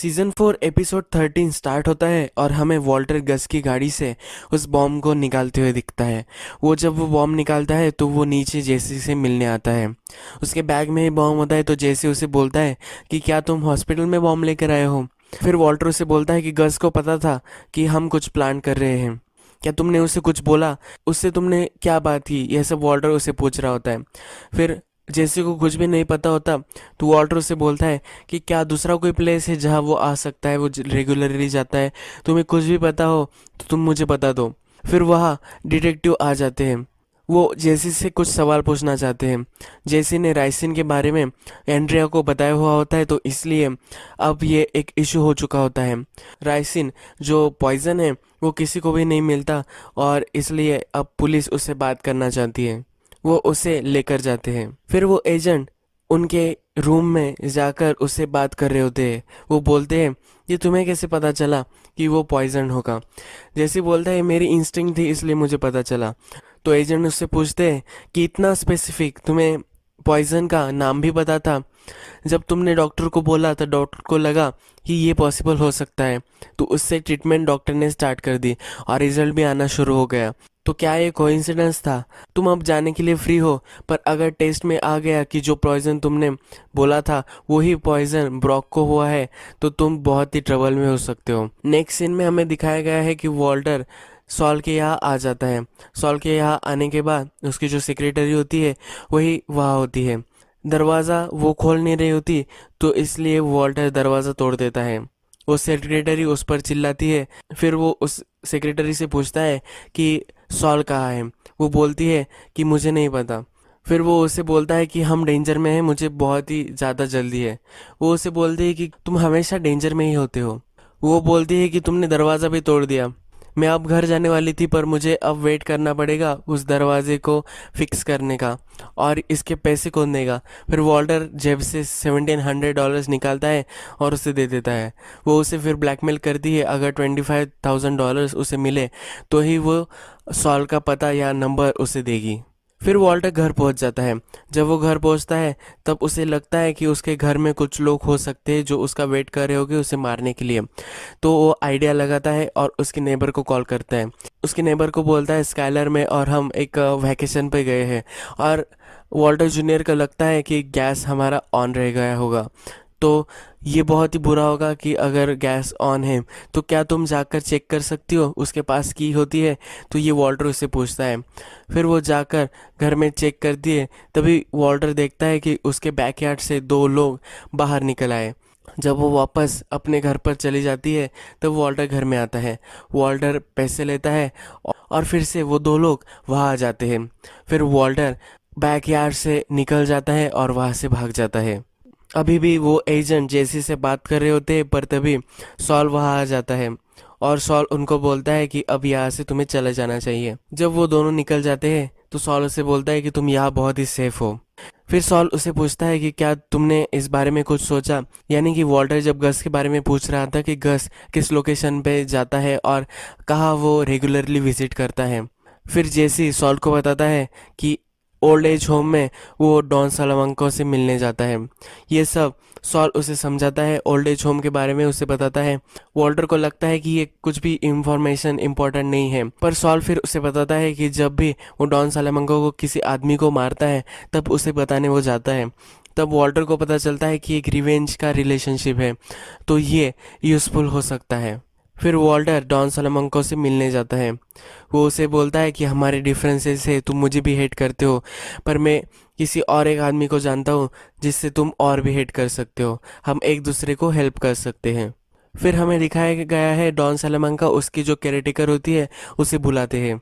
Season 4 episode 13 start होता है और हमें वॉल्टर गस की गाड़ी से उस बॉम्ब को निकालते हुए दिखता है। जब वो बॉम्ब निकालता है तो वो नीचे जेसी से मिलने आता है। उसके बैग में ही बॉम्ब होता है तो जेसी उसे बोलता है कि क्या तुम हॉस्पिटल में बॉम्ब लेकर आए हो। फिर वॉल्टर उसे बोलता है कि गस को पता था कि हम कुछ प्लान कर रहे हैं, क्या तुमने उसे कुछ बोला, उससे तुमने क्या बात की, यह सब वॉल्टर उसे पूछ रहा होता है। फिर जेसी को कुछ भी नहीं पता होता तो वॉल्टर उसे बोलता है कि क्या दूसरा कोई प्लेस है जहाँ वो आ सकता है, वो रेगुलरली जाता है, तुम्हें कुछ भी पता हो तो तुम मुझे बता दो। फिर वहाँ डिटेक्टिव आ जाते हैं। वो जेसी से कुछ सवाल पूछना चाहते हैं। जेसी ने राइसिन के बारे में एंड्रिया को बताया हुआ होता है तो इसलिए अब ये एक इशू हो चुका होता है। राइसिन जो पॉइजन है वो किसी को भी नहीं मिलता और इसलिए अब पुलिस उससे बात करना चाहती है। वो उसे लेकर जाते हैं। फिर वो एजेंट उनके रूम में जाकर उससे बात कर रहे होते हैं। वो बोलते हैं ये तुम्हें कैसे पता चला कि वो पॉइजन होगा। जैसे बोलता है मेरी इंस्टिंक्ट थी इसलिए मुझे पता चला। तो एजेंट उससे पूछते हैं कि इतना स्पेसिफिक, तुम्हें पॉइजन का नाम भी पता था। जब तुमने डॉक्टर को बोला तो डॉक्टर को लगा कि ये पॉसिबल हो सकता है तो उससे ट्रीटमेंट डॉक्टर ने स्टार्ट कर दी और रिजल्ट भी आना शुरू हो गया। तो क्या ये कोइंसिडेंस था? तुम अब जाने के लिए फ्री हो, पर अगर टेस्ट में आ गया कि जो पॉइजन तुमने बोला था वही पॉइजन ब्रॉक को हुआ है तो तुम बहुत ही ट्रबल में हो सकते हो। नेक्स्ट सीन में हमें दिखाया गया है कि वॉल्टर सॉल के यहाँ आ जाता है। सॉल के यहाँ आने के बाद उसकी जो सेक्रेटरी होती है वही वहाँ होती है। दरवाज़ा वो खोल नहीं रही होती तो इसलिए वॉल्टर दरवाज़ा तोड़ देता है। वो सेक्रेटरी उस पर चिल्लाती है। फिर वो उस सेक्रेटरी से पूछता है कि सॉल कहाँ है। वो बोलती है कि मुझे नहीं पता। फिर वो उसे बोलता है कि हम डेंजर में हैं, मुझे बहुत ही ज़्यादा जल्दी है। वो उसे बोलती है कि तुम हमेशा डेंजर में ही होते हो। वो बोलती है कि तुमने दरवाज़ा भी तोड़ दिया। मैं अब घर जाने वाली थी पर मुझे अब वेट करना पड़ेगा उस दरवाजे को फिक्स करने का और इसके पैसे कौन देगा। फिर वॉल्टर जेब से $1700 निकालता है और उसे दे देता है। वो उसे फिर ब्लैकमेल करती है, अगर $25,000 उसे मिले तो ही वो सॉल का पता या नंबर उसे देगी। फिर वॉल्टर घर पहुंच जाता है। जब वो घर पहुंचता है तब उसे लगता है कि उसके घर में कुछ लोग हो सकते हैं जो उसका वेट कर रहे होंगे उसे मारने के लिए। तो वो आइडिया लगाता है और उसके नेबर को कॉल करता है। उसके नेबर को बोलता है स्काइलर में और हम एक वैकेशन पे गए हैं और वॉल्टर जूनियर को लगता है कि गैस हमारा ऑन रह गया होगा। तो ये बहुत ही बुरा होगा कि अगर गैस ऑन है तो क्या तुम जाकर चेक कर सकती हो, उसके पास की होती है। तो ये वॉल्टर उससे पूछता है। फिर वो जाकर घर में चेक करती है। तभी वॉल्टर देखता है कि उसके बैकयार्ड से दो लोग बाहर निकल आए। जब वो वापस अपने घर पर चली जाती है तब वॉल्टर घर में आता है। वॉल्टर पैसे लेता है और फिर से वो दो लोग वहाँ आ जाते हैं। फिर वॉल्टर बैकयार्ड से निकल जाता है और वहाँ से भाग जाता है। अभी भी वो एजेंट जेसी से बात कर रहे होते हैं पर तभी सॉल वहाँ आ जाता है और सॉल उनको बोलता है कि अब यहाँ से तुम्हें चले जाना चाहिए। जब वो दोनों निकल जाते हैं तो सॉल उसे बोलता है कि तुम यहाँ बहुत ही सेफ हो। फिर सॉल उसे पूछता है कि क्या तुमने इस बारे में कुछ सोचा, यानी कि वॉल्टर जब गस के बारे में पूछ रहा था कि गस किस लोकेशन पे जाता है और कहाँ वो रेगुलरली विजिट करता है। फिर जेसी सॉल को बताता है कि ओल्ड एज होम में वो डॉन सालामांको से मिलने जाता है। ये सब सॉल उसे समझाता है, ओल्ड एज होम के बारे में उसे बताता है। वॉल्टर को लगता है कि ये कुछ भी इंफॉर्मेशन इम्पोर्टेंट नहीं है, पर सॉल फिर उसे बताता है कि जब भी वो डॉन सालामांको को किसी आदमी को मारता है तब उसे बताने वो जाता है। तब वॉल्टर को पता चलता है कि एक रिवेंज का रिलेशनशिप है तो ये यूज़फुल हो सकता है। फिर वॉल्टर डॉन सालामांको से मिलने जाता है। वो उसे बोलता है कि हमारे डिफरेंसेस है, तुम मुझे भी हेट करते हो पर मैं किसी और एक आदमी को जानता हूँ जिससे तुम और भी हेट कर सकते हो, हम एक दूसरे को हेल्प कर सकते हैं। फिर हमें दिखाया गया है डॉन सालामांका उसकी जो केयरटेकर होती है उसे बुलाते हैं।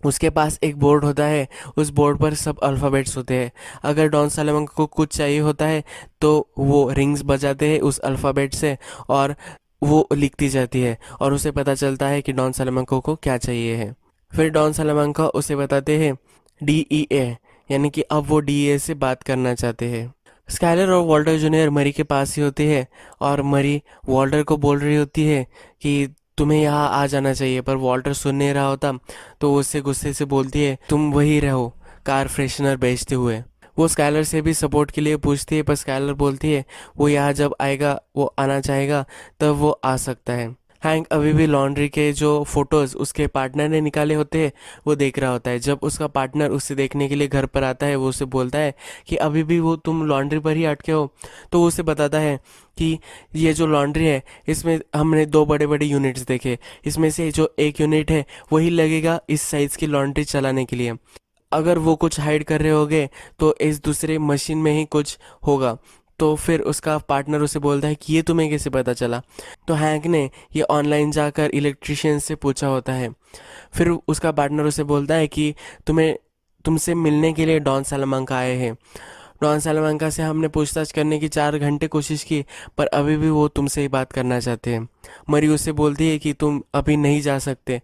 उसके पास एक बोर्ड होता है, उस बोर्ड पर सब अल्फ़ाबेट्स होते हैं। अगर डॉन सालामांका को कुछ चाहिए होता है तो वो रिंग्स बजाते हैं उस अल्फ़ाबेट से और वो लिखती जाती है और उसे पता चलता है कि डॉन सालामांका को क्या चाहिए है। फिर डॉन सालामांका उसे बताते हैं DEA, यानी कि अब वो DEA से बात करना चाहते हैं। स्काइलर और वॉल्टर जूनियर मरी के पास ही होते हैं और मरी वॉल्टर को बोल रही होती है कि तुम्हें यहाँ आ जाना चाहिए, पर वॉल्टर सुन नहीं रहा होता तो वो उससे गुस्से से बोलती है तुम वही रहो कार फ्रेशनर बेचते हुए। वो स्काइलर से भी सपोर्ट के लिए पूछती है, पर स्काइलर बोलती है वो यहाँ जब आएगा, वो आना चाहेगा तब वो आ सकता है। हैंक अभी भी लॉन्ड्री के जो फोटोज उसके पार्टनर ने निकाले होते हैं वो देख रहा होता है। जब उसका पार्टनर उसे देखने के लिए घर पर आता है, वो उसे बोलता है कि अभी भी वो तुम लॉन्ड्री पर ही अटके हो। तो वो उसे बताता है कि ये जो लॉन्ड्री है इसमें हमने दो बड़े बड़े यूनिट्स देखे, इसमें से जो एक यूनिट है वही लगेगा इस साइज़ की लॉन्ड्री चलाने के लिए। अगर वो कुछ हाइड कर रहे होगे तो इस दूसरे मशीन में ही कुछ होगा। तो फिर उसका पार्टनर उसे बोलता है कि ये तुम्हें कैसे पता चला। तो हैंक ने ये ऑनलाइन जाकर इलेक्ट्रिशियन से पूछा होता है। फिर उसका पार्टनर उसे बोलता है कि तुम्हें तुमसे मिलने के लिए डॉन सालामांका आए हैं। डॉन सालामांका से हमने पूछताछ करने की 4 घंटे कोशिश की, पर अभी भी वो तुमसे ही बात करना चाहते हैं। मरी उसे बोलती है कि तुम अभी नहीं जा सकते,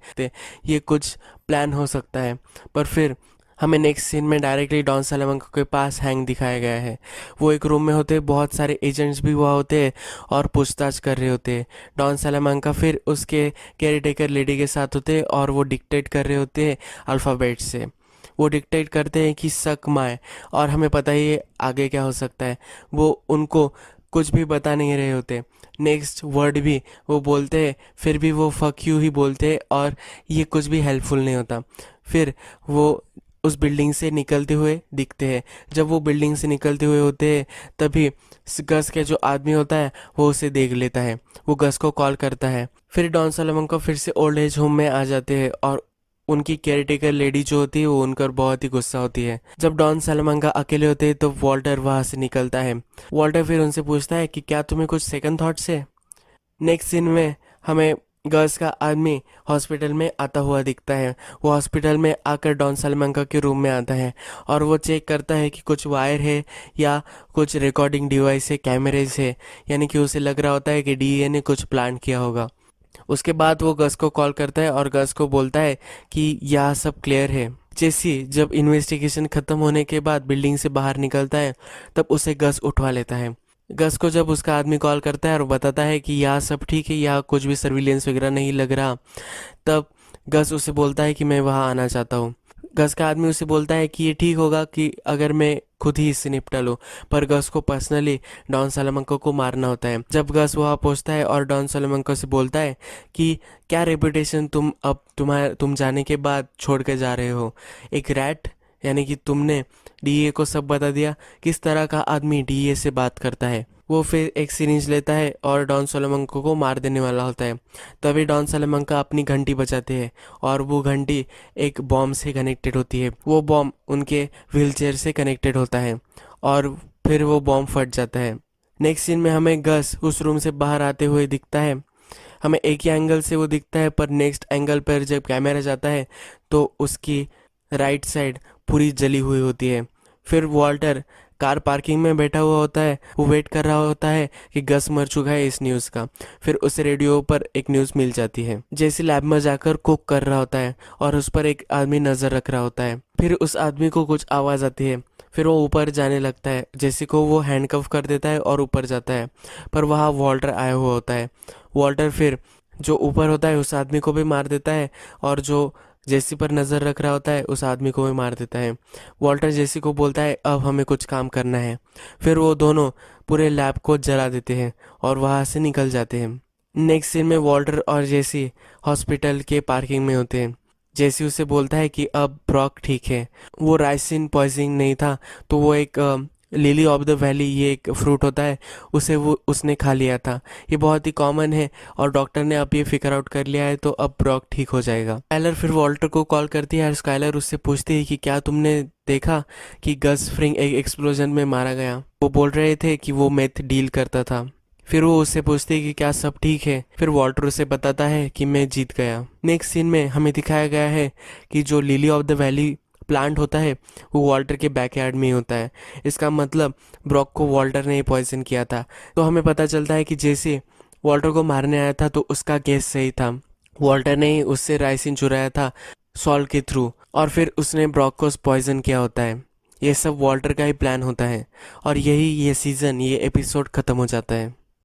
ये कुछ प्लान हो सकता है। पर फिर हमें नेक्स्ट सीन में डायरेक्टली डॉन सालामांका के पास हैंग दिखाया गया है। वो एक रूम में होते हैं, बहुत सारे एजेंट्स भी हुआ होते हैं और पूछताछ कर रहे होते हैं। डॉन सालामांका फिर उसके केयर टेकर लेडी के साथ होते हैं और वो डिक्टेट कर रहे होते हैं अल्फ़ाबेट से। वो डिक्टेट करते हैं कि सक माए, और हमें पता ही है आगे क्या हो सकता है। वो उनको कुछ भी बता नहीं रहे होते। नेक्स्ट वर्ड भी वो बोलते हैं, फिर भी वो फक यू ही बोलते हैं और ये कुछ भी हेल्पफुल नहीं होता। फिर वो उस बिल्डिंग से निकलते हुए दिखते हैं। जब वो बिल्डिंग से निकलते हुए होते हैं तभी गस के जो आदमी होता है वो उसे देख लेता है। वो गस को कॉल करता है। फिर डॉन सालामन को फिर से ओल्ड एज होम में आ जाते हैं और उनकी केयरटेकर लेडी जो होती है वो उनकर बहुत ही गुस्सा होती है। जब डॉन सालामंगा अकेले होते हैं तो वॉल्टर वहाँ से निकलता है। वॉल्टर फिर उनसे पूछता है कि क्या तुम्हें कुछ सेकंड थॉट्स है। नेक्स्ट सीन में हमें गर्ल्स का आदमी हॉस्पिटल में आता हुआ दिखता है। वो हॉस्पिटल में आकर डॉन सालामंगा के रूम में आता है और वो चेक करता है कि कुछ वायर है या कुछ रिकॉर्डिंग डिवाइस है, कैमरेज है, यानी कि उसे लग रहा होता है कि डीए ने कुछ प्लान किया होगा। उसके बाद वो गस को कॉल करता है और गस को बोलता है कि यह सब क्लियर है। जेसी जब इन्वेस्टिगेशन खत्म होने के बाद बिल्डिंग से बाहर निकलता है तब उसे गस उठवा लेता है। गस को जब उसका आदमी कॉल करता है और बताता है कि यहाँ सब ठीक है, यहाँ कुछ भी सर्विलेंस वगैरह नहीं लग रहा, तब गस उसे बोलता है कि मैं वहाँ आना चाहता हूँ। गस का आदमी उसे बोलता है कि ये ठीक होगा कि अगर मैं खुद ही इससे निपटा लूँ, पर गस को पर्सनली डॉन सालामंको को मारना होता है। जब गस वहाँ पहुँचता है और डॉन सालामंको से बोलता है कि क्या रेपुटेशन तुम जाने के बाद छोड़ के जा रहे हो, एक रैट, यानी कि तुमने डीए को सब बता दिया। किस तरह का आदमी डीए से बात करता है। वो फिर एक सिरिंज लेता है और डॉन सोलोमंको को मार देने वाला होता है। तभी डॉन सोलोमंका अपनी घंटी बजाते हैं और वो घंटी एक बॉम्ब से कनेक्टेड होती है। वो बॉम्ब उनके व्हीलचेयर से कनेक्टेड होता है और फिर वो बॉम्ब फट जाता है। नेक्स्ट सीन में हमें गस उस रूम से बाहर आते हुए दिखता है। हमें एक ही एंगल से वो दिखता है, पर नेक्स्ट एंगल पर जब कैमरा जाता है तो उसकी राइट साइड पूरी जली हुई होती है। फिर वॉल्टर कार पार्किंग में बैठा हुआ होता है। वो वेट कर रहा होता है कि गस मर चुका है इस न्यूज़ का। फिर उसे रेडियो पर एक न्यूज़ मिल जाती है। जैसे लैब में जाकर कुक कर रहा होता है और उस पर एक आदमी नज़र रख रहा होता है। फिर उस आदमी को कुछ आवाज़ आती है। फिर वो ऊपर जाने लगता है। जैसे को वो हैंडकफ कर देता है और ऊपर जाता है, पर वहाँ वॉल्टर आया हुआ होता है। वॉल्टर फिर जो ऊपर होता है उस आदमी को भी मार देता है और जो जेसी पर नज़र रख रहा होता है उस आदमी को भी मार देता है। वॉल्टर जेसी को बोलता है अब हमें कुछ काम करना है। फिर वो दोनों पूरे लैब को जला देते हैं और वहाँ से निकल जाते हैं। नेक्स्ट सीन में वॉल्टर और जेसी हॉस्पिटल के पार्किंग में होते हैं। जेसी उसे बोलता है कि अब ब्रॉक ठीक है, वो राइसिन पॉइजनिंग नहीं था, तो वो एक लिली ऑफ द वैली, ये एक फ्रूट होता है, उसे वो उसने खा लिया था। ये बहुत ही कॉमन है और डॉक्टर ने अब ये फिगर आउट कर लिया है, तो अब ब्रॉक ठीक हो जाएगा। स्काइलर फिर वॉल्टर को कॉल करती है और स्काइलर उससे पूछती है कि क्या तुमने देखा कि गस फ्रिंग एक एक्सप्लोजन में मारा गया। वो बोल रहे थे कि वो मेथ डील करता था। फिर वो उससे पूछती है कि क्या सब ठीक है। फिर वॉल्टर उसे बताता है कि मैं जीत गया। नेक्स्ट सीन में हमें दिखाया गया है कि जो lily of the valley plant होता है वो वॉल्टर के बैकयार्ड में ही होता है। इसका मतलब ब्रॉक को वॉल्टर ने ही पॉइजन किया था। तो हमें पता चलता है कि जैसे वॉल्टर को मारने आया था तो उसका केस सही था। वॉल्टर ने ही उससे राइसिन चुराया था सॉल्ट के थ्रू और फिर उसने ब्रॉक को पॉइजन किया होता है। ये सब वॉल्टर का ही प्लान होता है और यही ये सीज़न, ये एपिसोड ख़त्म हो जाता है।